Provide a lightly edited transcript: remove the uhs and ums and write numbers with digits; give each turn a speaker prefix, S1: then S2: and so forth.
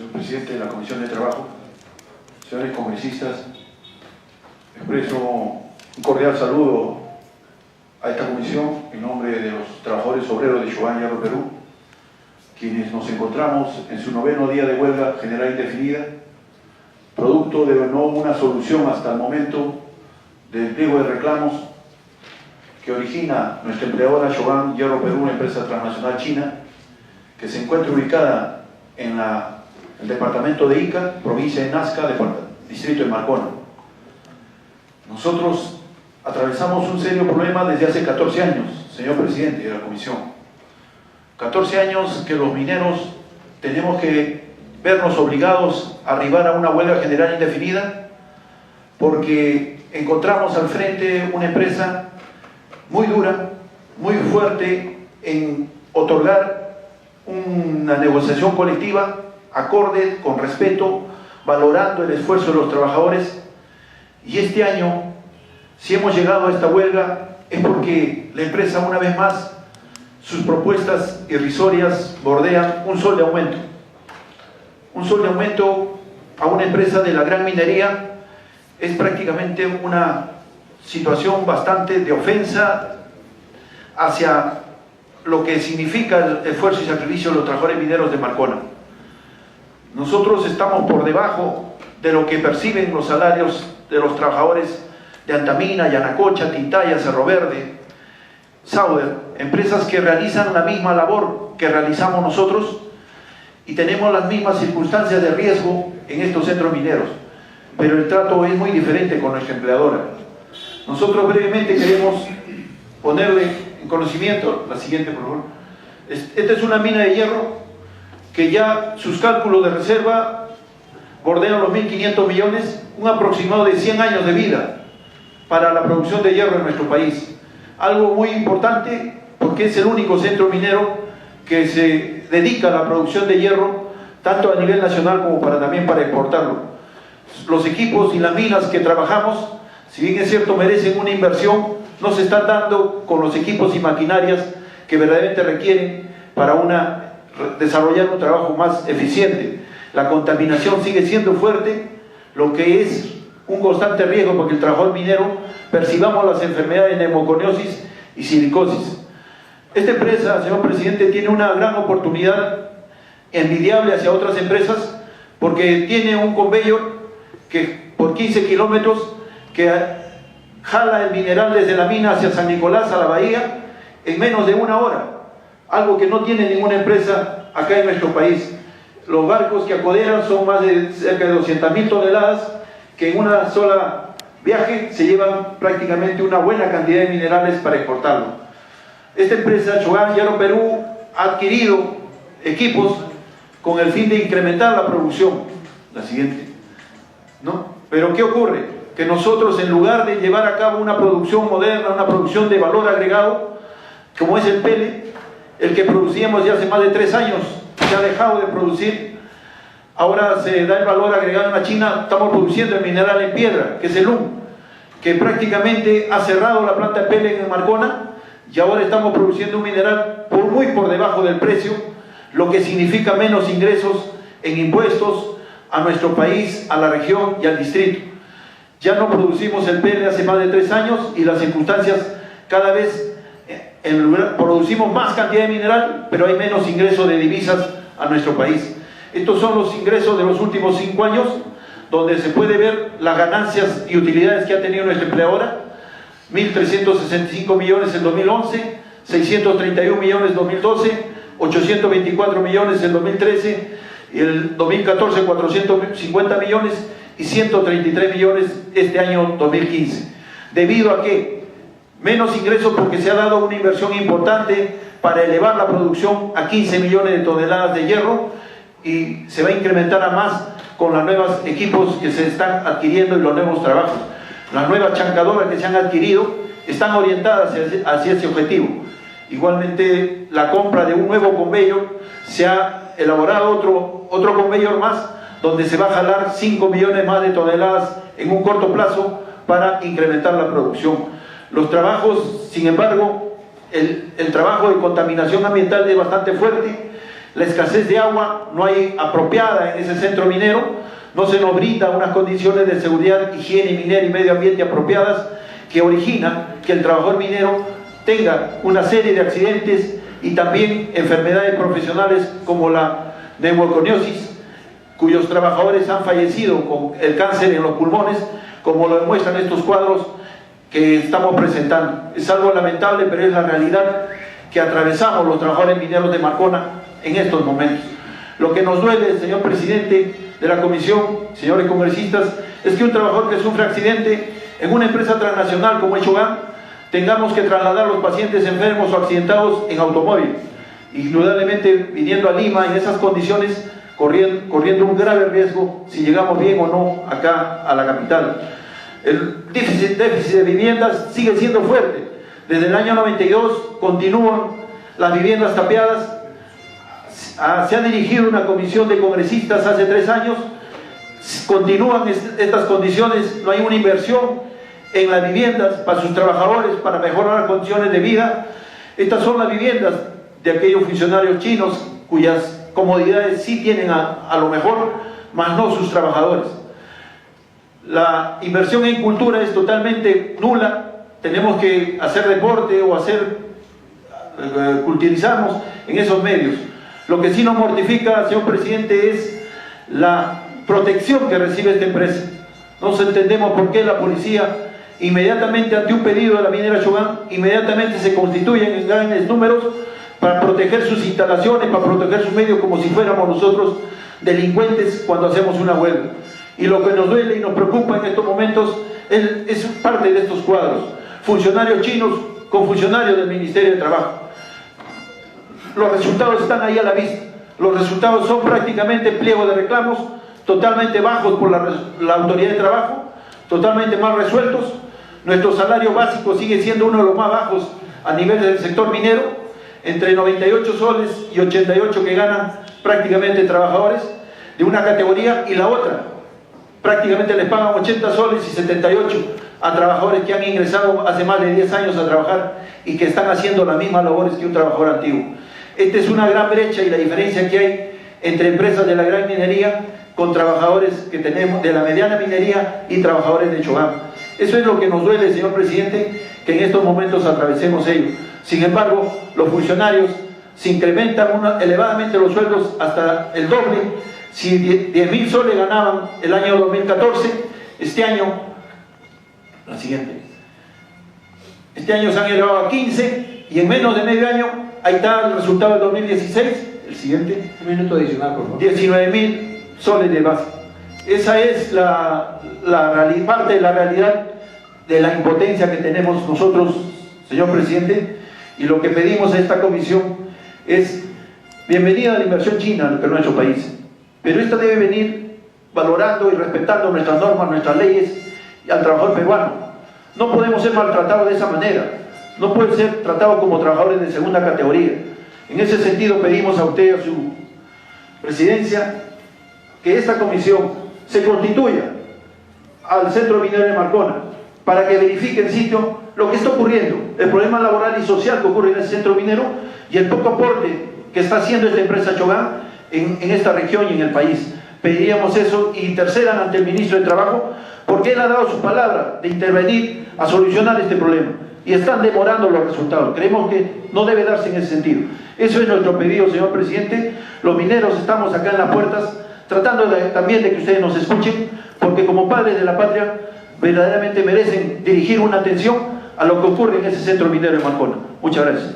S1: señor presidente de la Comisión de Trabajo, señores congresistas, expreso un cordial saludo a esta comisión en nombre de los trabajadores obreros de Shoban Hierro Perú, quienes nos encontramos en su 9º día de huelga general indefinida, producto de no una solución hasta el momento del pliego de reclamos que origina nuestra empleadora Shoban Hierro Perú, una empresa transnacional china, que se encuentra ubicada en el departamento de Ica, provincia de Nazca, distrito de Marcona. Nosotros atravesamos un serio problema desde hace 14 años, señor presidente de la comisión. 14 años que los mineros tenemos que vernos obligados a arribar a una huelga general indefinida porque encontramos al frente una empresa muy dura, muy fuerte en otorgar una negociación colectiva acorde, con respeto, valorando el esfuerzo de los trabajadores. Y este año, si hemos llegado a esta huelga, es porque la empresa, una vez más, sus propuestas irrisorias bordean un sol de aumento. Un sol de aumento a una empresa de la gran minería es prácticamente una situación bastante de ofensa hacia lo que significa el esfuerzo y sacrificio de los trabajadores mineros de Marcona. Nosotros estamos por debajo de lo que perciben los salarios de los trabajadores de Antamina, Yanacocha, Tintaya, Cerro Verde, Sauder, empresas que realizan la misma labor que realizamos nosotros y tenemos las mismas circunstancias de riesgo en estos centros mineros, pero el trato es muy diferente con nuestra empleadora. Nosotros brevemente queremos ponerle en conocimiento, la siguiente por favor. Esta es una mina de hierro que ya sus cálculos de reserva bordean los 1.500 millones, un aproximado de 100 años de vida para la producción de hierro en nuestro país. Algo muy importante porque es el único centro minero que se dedica a la producción de hierro tanto a nivel nacional como también para exportarlo. Los equipos y las minas que trabajamos, si bien es cierto merecen una inversión, no se están dando con los equipos y maquinarias que verdaderamente requieren para desarrollar un trabajo más eficiente. La contaminación sigue siendo fuerte, lo que es un constante riesgo porque el trabajador minero percibamos las enfermedades de neumoconiosis y silicosis. Esta empresa, señor presidente, tiene una gran oportunidad envidiable hacia otras empresas porque tiene un conveyor que por 15 kilómetros que jala el mineral desde la mina hacia San Nicolás, a la bahía, en menos de 1 hora, algo que no tiene ninguna empresa acá en nuestro país. Los barcos que acoderan son más de cerca de 200.000 toneladas que en una sola viaje se llevan prácticamente una buena cantidad de minerales para exportarlo. Esta empresa, Shoban Hierro Perú, ha adquirido equipos con el fin de incrementar la producción. La siguiente, ¿no? Pero ¿qué ocurre? Que nosotros, en lugar de llevar a cabo una producción moderna, una producción de valor agregado, como es el pele, el que producíamos ya hace más de 3 años, se ha dejado de producir. Ahora se da el valor agregado en la China, estamos produciendo el mineral en piedra, que es el LUM, que prácticamente ha cerrado la planta de pele en Marcona, y ahora estamos produciendo un mineral muy por debajo del precio, lo que significa menos ingresos en impuestos a nuestro país, a la región y al distrito. Ya no producimos el pele hace más de 3 años y las circunstancias cada vez producimos más cantidad de mineral, pero hay menos ingresos de divisas a nuestro país. Estos son los ingresos de los últimos 5 años, donde se puede ver las ganancias y utilidades que ha tenido nuestra empleadora: 1.365 millones en 2011, 631 millones en 2012, 824 millones en 2013, y el 2014 450 millones y 133 millones este año 2015. ¿Debido a qué? Menos ingresos porque se ha dado una inversión importante para elevar la producción a 15 millones de toneladas de hierro y se va a incrementar a más con los nuevos equipos que se están adquiriendo y los nuevos trabajos. Las nuevas chancadoras que se han adquirido están orientadas hacia ese objetivo. Igualmente, la compra de un nuevo conveyor, se ha elaborado otro conveyor más donde se va a jalar 5 millones más de toneladas en un corto plazo para incrementar la producción. Los trabajos, sin embargo, el trabajo de contaminación ambiental es bastante fuerte la escasez de agua no hay apropiada en ese centro minero, no se nos brinda unas condiciones de seguridad, higiene minera y medio ambiente apropiadas que originan que el trabajador minero tenga una serie de accidentes y también enfermedades profesionales como la neumoconiosis, cuyos trabajadores han fallecido con el cáncer en los pulmones, como lo demuestran estos cuadros que estamos presentando. Es algo lamentable, pero es la realidad que atravesamos los trabajadores mineros de Marcona en estos momentos. Lo que nos duele, señor presidente de la comisión, señores congresistas, es que un trabajador que sufre accidente en una empresa transnacional como Chogán, tengamos que trasladar a los pacientes enfermos o accidentados en automóvil, indudablemente viniendo a Lima en esas condiciones, corriendo un grave riesgo si llegamos bien o no acá a la capital. El déficit de viviendas sigue siendo fuerte. Desde el año 92 continúan las viviendas tapiadas. Se ha dirigido una comisión de congresistas hace 3 años. Continúan estas condiciones, no hay una inversión en las viviendas para sus trabajadores, para mejorar las condiciones de vida. Estas son las viviendas de aquellos funcionarios chinos cuyas comodidades sí tienen a lo mejor, mas no sus trabajadores. La inversión en cultura es totalmente nula. Tenemos que hacer deporte o culturizarnos en esos medios. Lo que sí nos mortifica, señor presidente, es la protección que recibe esta empresa. No entendemos por qué la policía, inmediatamente ante un pedido de la minera Chogán, inmediatamente se constituyen en grandes números para proteger sus instalaciones, para proteger sus medios, como si fuéramos nosotros delincuentes cuando hacemos una huelga. Y lo que nos duele y nos preocupa en estos momentos es parte de estos cuadros. Funcionarios chinos con funcionarios del Ministerio de Trabajo. Los resultados están ahí a la vista. Los resultados son prácticamente pliegos de reclamos totalmente bajos por la autoridad de trabajo, totalmente mal resueltos. Nuestro salario básico sigue siendo uno de los más bajos a nivel del sector minero, entre 98 soles y 88 que ganan prácticamente trabajadores de una categoría y la otra. Prácticamente les pagan 80 soles y 78 a trabajadores que han ingresado hace más de 10 años a trabajar y que están haciendo las mismas labores que un trabajador antiguo. Esta es una gran brecha y la diferencia que hay entre empresas de la gran minería con trabajadores que tenemos de la mediana minería y trabajadores de Chogán. Eso es lo que nos duele, señor presidente, que en estos momentos atravesemos ello. Sin embargo, los funcionarios se incrementan elevadamente los sueldos hasta el doble. Si 10.000 soles ganaban el año 2014, este año se han elevado a 15 y en menos de medio año, ahí está el resultado del 2016, el siguiente.
S2: Un minuto adicional, por favor.
S1: 19.000 soles de base. Esa es parte de la realidad de la impotencia que tenemos nosotros, señor presidente, y lo que pedimos a esta comisión es bienvenida a la inversión china en nuestro país, pero esta debe venir valorando y respetando nuestras normas, nuestras leyes y al trabajador peruano. No podemos ser maltratados de esa manera, no pueden ser tratados como trabajadores de segunda categoría. En ese sentido pedimos a usted, a su presidencia, que esta comisión se constituya al Centro Minero de Marcona para que verifique en sitio lo que está ocurriendo, el problema laboral y social que ocurre en el centro minero y el poco aporte que está haciendo esta empresa Chogán en esta región y en el país. Pediríamos eso y intercedan ante el ministro de Trabajo, porque él ha dado su palabra de intervenir a solucionar este problema y están demorando los resultados. Creemos que no debe darse en ese sentido. Eso es nuestro pedido, señor presidente. Los mineros estamos acá en las puertas tratando también de que ustedes nos escuchen, porque como padres de la patria verdaderamente merecen dirigir una atención a lo que ocurre en ese centro minero de Marcona. Muchas gracias.